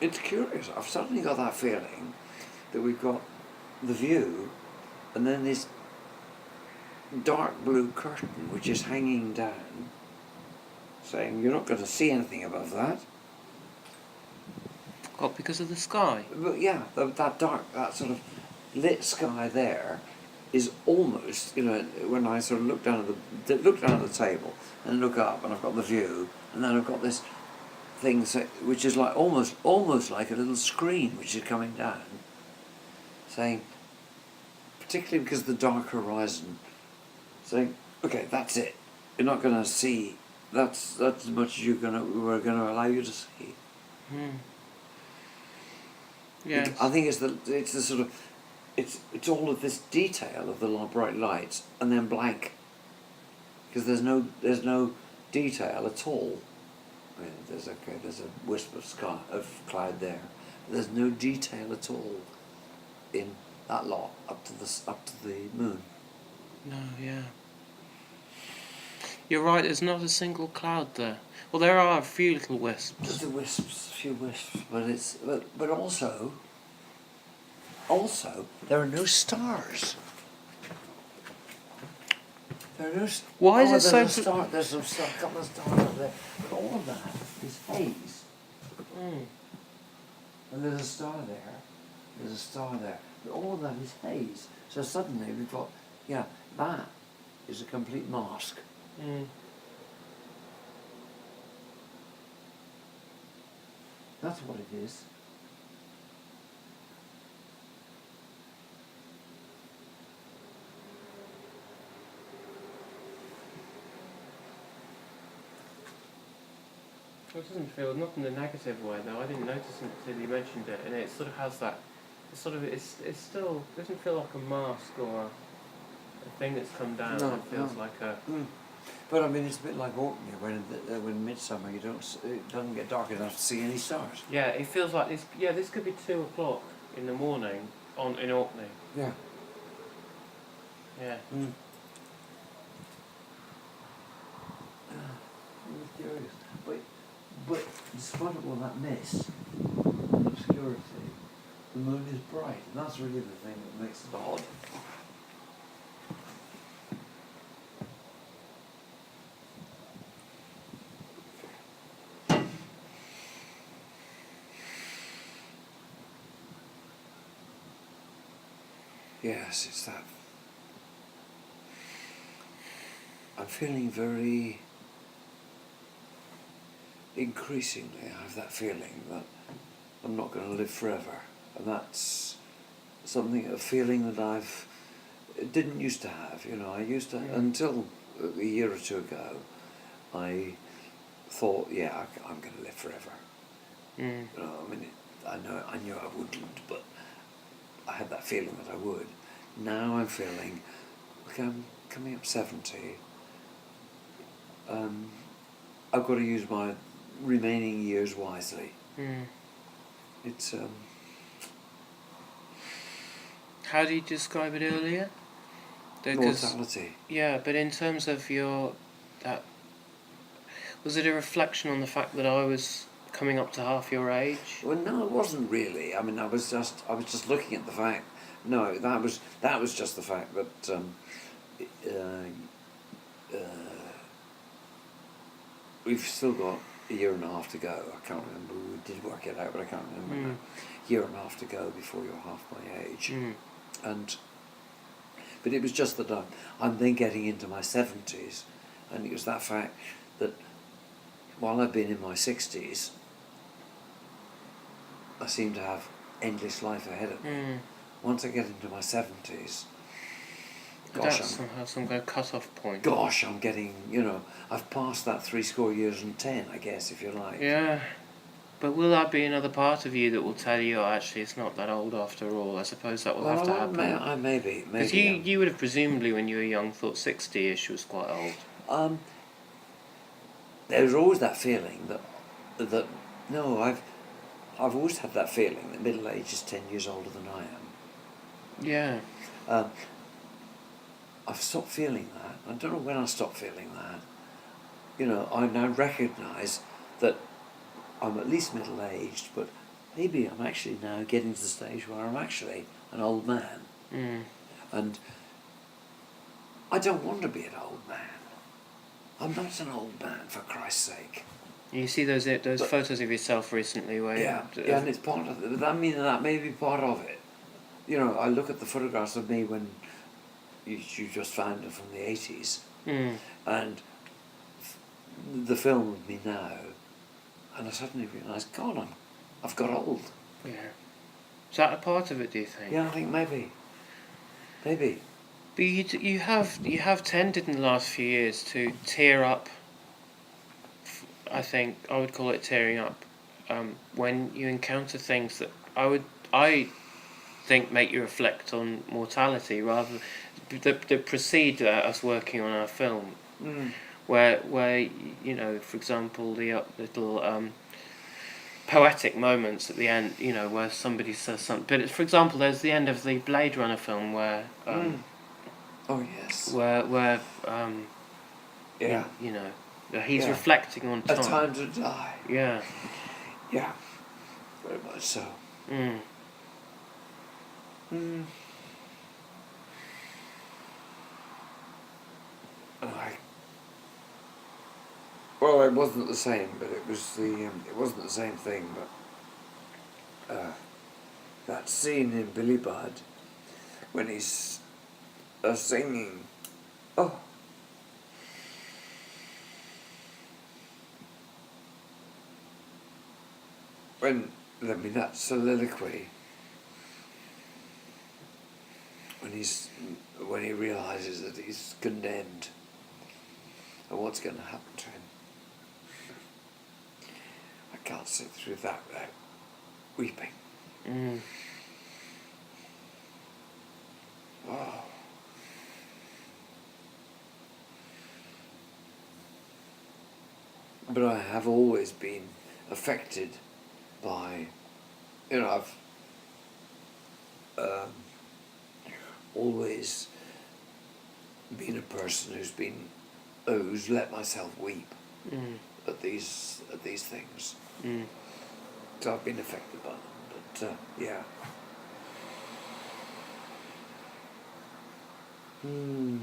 It's curious. I've suddenly got that feeling that we've got the view, and then this dark blue curtain which is hanging down, saying you're not going to see anything above that. Oh, because of the sky? But yeah, that dark, that sort of lit sky there is almost, when I sort of look down at the table and look up, and I've got the view, and then I've got this thing which is like almost like a little screen which is coming down, saying, particularly because of the dark horizon, saying, okay, that's it. You're not going to see. That's as much as we're going to allow you to see. Yeah. I think it's the sort of it's all of this detail of the bright lights and then blank, because there's no detail at all. I mean, there's a wisp of cloud there, but there's no detail at all in that lot up to the moon. No, yeah. You're right, there's not a single cloud there. Well, there are a few little wisps. Just a few wisps, but also there are no stars. There are no. Why is it so? There's a couple of stars up there, but all of that is haze. And there's a star there. There's a star there. But all of that is haze. So suddenly we've got, that is a complete mask. That's what it is. It doesn't feel, not in a negative way though. I didn't notice it until you mentioned it, and it sort of has that. It's still doesn't feel like a mask or a thing that's come down. No, it feels like a. But I mean, it's a bit like Orkney, when midsummer it doesn't get dark enough to see any stars. Yeah, it feels like this. Yeah, this could be 2:00 in the morning in Orkney. Yeah. Yeah. It's curious, but despite all that mist and obscurity, the moon is bright, and that's really the thing that makes it odd. Yes, it's that. I'm feeling very. Increasingly, I have that feeling that I'm not going to live forever, and that's a feeling that didn't used to have. I used to, until a year or two ago, I thought, I'm going to live forever. I mean, I knew I wouldn't, but I had that feeling that I would. Now I'm feeling, I'm coming up 70. I've got to use my remaining years wisely. It's How do you describe it earlier? Mortality. Yeah, but in terms of was it a reflection on the fact that I was coming up to half your age? Well, no, it wasn't really. I mean, I was just looking at the fact. No, that was just the fact that we've still got a year and a half to go. I can't remember. We did work it out, but I can't remember now. Year and a half to go before you're half my age. But it was just that I'm then getting into my 70s, and it was that fact that while I've been in my 60s, I seem to have endless life ahead of me. Once I get into my 70s, That's somehow some kind of cut-off point. Gosh, I'm getting, I've passed that 70 years and 10, I guess, if you like. Yeah. But will that be another part of you that will tell you, actually, it's not that old after all? I suppose that will have to happen. Maybe. Because you would have presumably, when you were young, thought 60-ish was quite old. There was always that feeling that no, I've always had that feeling that middle age is 10 years older than I am. Yeah. I've stopped feeling that. I don't know when I stopped feeling that. I now recognise that I'm at least middle-aged, but maybe I'm actually now getting to the stage where I'm actually an old man. Mm. And I don't want to be an old man. I'm not an old man, for Christ's sake. You see those But- photos of yourself recently where Yeah, and it's part of it. I mean, that may be part of it. You know, I look at the photographs of me when you just found it from the 80s, Mm. and the film of me now, and I suddenly realise, God, I've got old. Yeah. Is that a part of it, do you think? Yeah, I think maybe. But you have tended in the last few years to tear up. I think I would call it tearing up, when you encounter things that I think make you reflect on mortality rather that precede us working on our film. Mm. Where you know, for example, the little poetic moments at the end, you know, where somebody says something. But for example, there's the end of the Blade Runner film where Oh yes. where Yeah. you know, he's Yeah. reflecting on A time. time to die. Yeah. Yeah. Very much so. Mm. Mm. Well, it wasn't the same, but it was it wasn't the same thing. But that scene in Billy Budd when he's singing, oh, when I mean that soliloquy, when he realizes that he's condemned, and what's going to happen to him. I can't sit through that without weeping. Mm. Oh. But I have always been affected by, you know, I've always been a person who's let myself weep Mm. at these things. Mm. So I've been affected by them. But yeah. Hmm.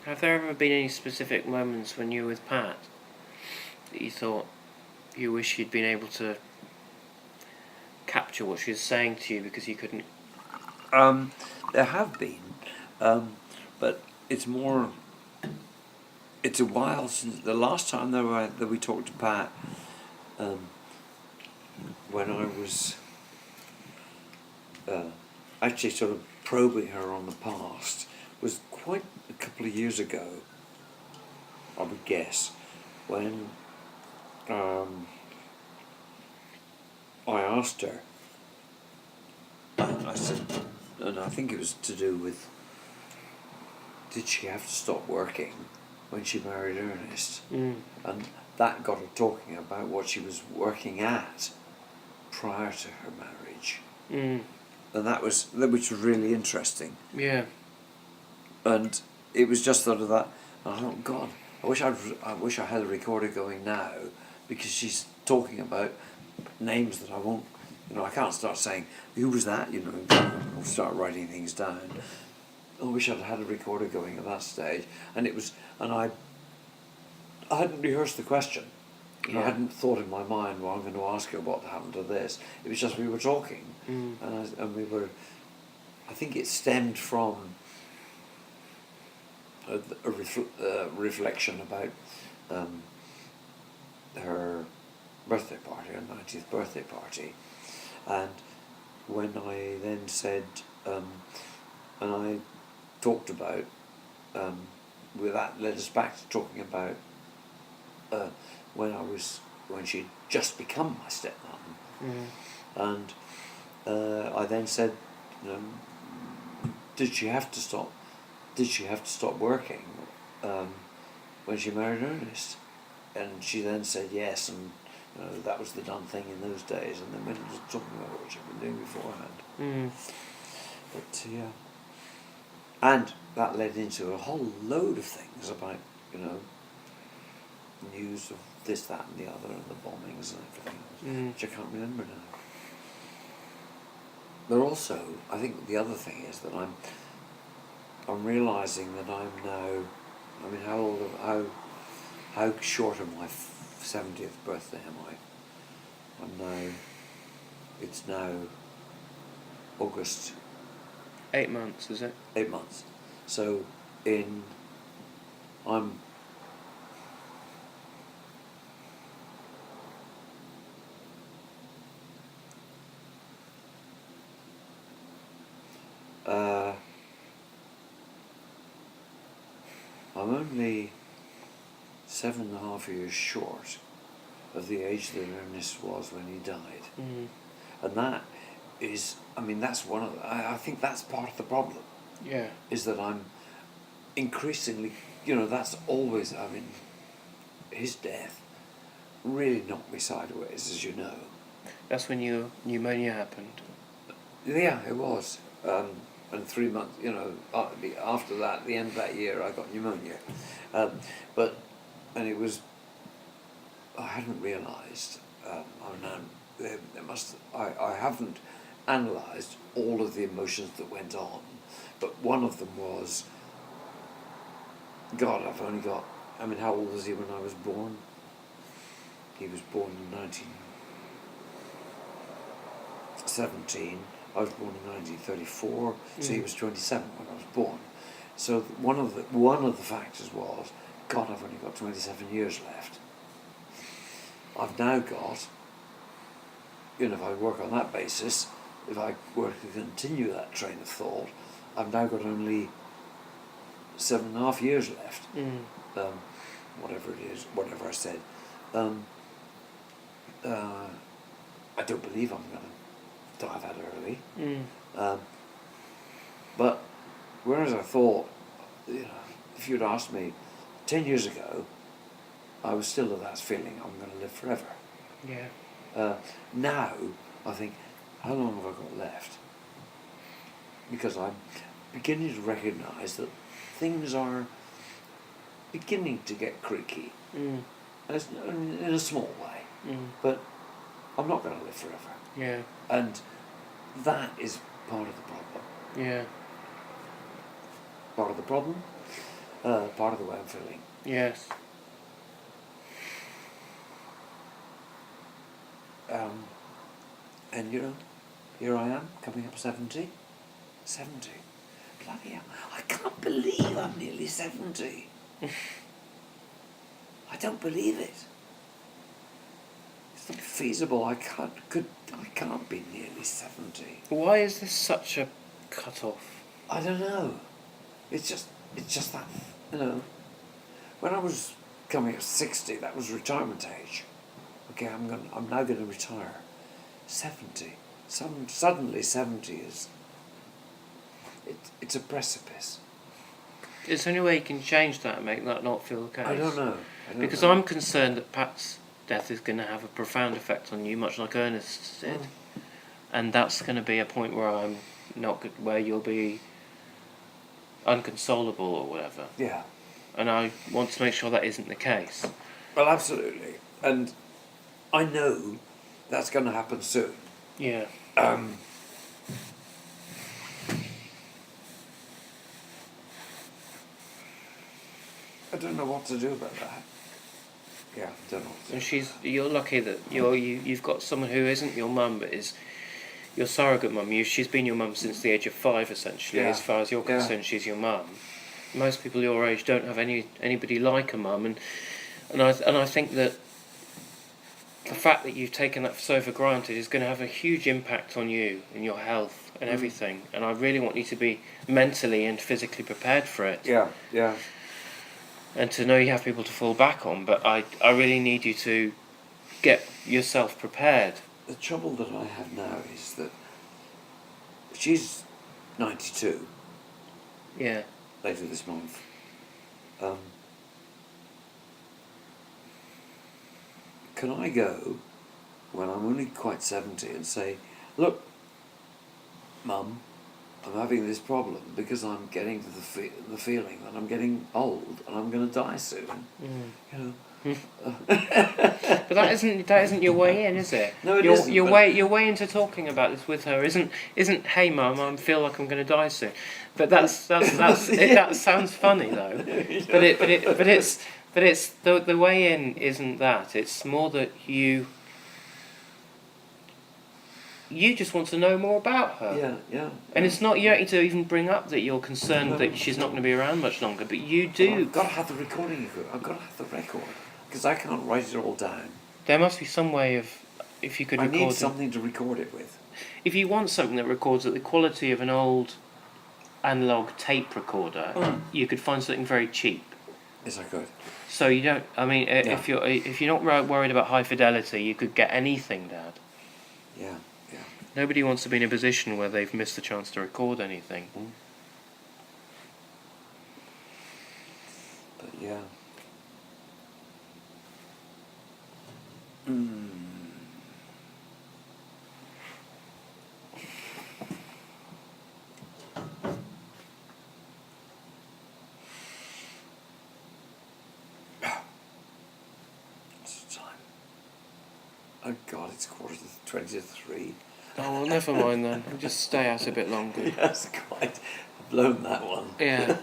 Have there ever been any specific moments when you were with Pat that you thought you wish you'd been able to capture what she was saying to you because you couldn't? There have been, but it's more. It's a while since the last time that we talked to Pat. When I was actually sort of probing her on the past was quite a couple of years ago, I would guess, when I asked her, and I said, and I think it was to do with, did she have to stop working when she married Ernest? Mm. And that got her talking about what she was working at prior to her marriage. Mm. And which was really interesting. Yeah. And it was just sort of that, and I thought, God, I wish I had a recorder going now, because she's talking about names that I won't, I can't start saying, who was that, I'll start writing things down. I wish I'd had a recorder going at that stage. And I hadn't rehearsed the question. Yeah. I hadn't thought in my mind, well, I'm going to ask her what happened to this. It was just we were talking, and we were. I think it stemmed from a reflection about her birthday party, her 90th birthday party, and when I then said, and I talked about, with that led us back to talking about when she'd just become my stepmom, and I then said, did she have to stop working when she married Ernest? And she then said yes, and that was the done thing in those days, and then went into talking about what she'd been doing beforehand. Mm. But yeah, and that led into a whole load of things about, news of this, that, and the other, and the bombings and everything else, which I can't remember now. But also, I think the other thing is that I'm realising that I'm now, I mean, how short of my 70th birthday am I? It's now August. 8 months, is it? 8 months. So I'm I'm only 7.5 years short of the age that Ernest was when he died. And that is, I mean, that's one of I think that's part of the problem. Yeah. Is that I'm increasingly, that's always, I mean, his death really knocked me sideways, as you know. That's when your pneumonia happened. Yeah, it was. And 3 months, after that, the end of that year, I got pneumonia. And it was, I hadn't realised, I haven't analysed all of the emotions that went on, but one of them was, God, I've only got, I mean, how old was he when I was born? He was born in 1917. I was born in 1934, so he was 27 when I was born. So one of the factors was, God, I've only got 27 years left. I've now got, if I work on that basis, if I were to continue that train of thought, I've now got only 7.5 years left. Whatever it is, whatever I said. I don't believe I'm going to die that early. But whereas I thought, if you'd asked me 10 years ago, I was still of that feeling I'm going to live forever. Yeah. Now I think, how long have I got left? Because I'm beginning to recognise that things are beginning to get creaky. In a small way. But I'm not going to live forever. Yeah. And that is part of the problem. Yeah. Part of the problem, part of the way I'm feeling. Yes. And here I am, coming up 70. 70. Bloody hell. I can't believe I'm nearly 70. I don't believe it. It's not feasible. I can't be nearly 70. Why is this such a cut-off? I don't know. It's just that, when I was coming at 60, that was retirement age. Okay, I'm now going to retire. 70. Suddenly 70 is, it's a precipice. Is there any way you can change that and make that not feel the case? I don't know. Because I'm concerned that Pat's death is going to have a profound effect on you, much like Ernest did. And that's going to be a point where I'm not good, where you'll be unconsolable or whatever. Yeah. And I want to make sure that isn't the case. Well, absolutely. And I know that's going to happen soon. Yeah. I don't know what to do about that. Yeah, I don't know what to do. And you're lucky that you've got someone who isn't your mum, but is your surrogate mum. She's been your mum since the age of 5, essentially. Yeah. As far as you're concerned, she's your mum. Most people your age don't have anybody like a mum, and I think that the fact that you've taken that so for granted is going to have a huge impact on you and your health and everything. And I really want you to be mentally and physically prepared for it. Yeah, yeah. And to know you have people to fall back on, but I really need you to get yourself prepared. The trouble that I have now is that she's 92 Yeah. later this month. can I go when I'm only quite 70 and say, look, Mum, I'm having this problem because I'm getting to the feeling that I'm getting old and I'm going to die soon. You know. But that isn't your way in, is it? No, it your, isn't, Your but- way into talking about this with her isn't hey Mum, I feel like I'm going to die soon. But that sounds funny though. But it's the way in isn't that. It's more that you just want to know more about her. Yeah. And it's not you don't need to even bring up that you're concerned that she's not going to be around much longer, but you But do. I've got to have the recording equipment. I've got to have the record because I can't write it all down. There must be some way of if you could I record need it. something to record it with. If you want something that records at the quality of an old analog tape recorder, you could find something very cheap. Yes, I could. So you don't. I mean, if you're not worried about high fidelity, you could get anything, Dad. Yeah. Nobody wants to be in a position where they've missed the chance to record anything. But yeah. What's the time? Oh God, it's 2:45. Oh well, never mind then. We'll just stay out a bit longer. Yes, quite. I've blown that one. Yeah.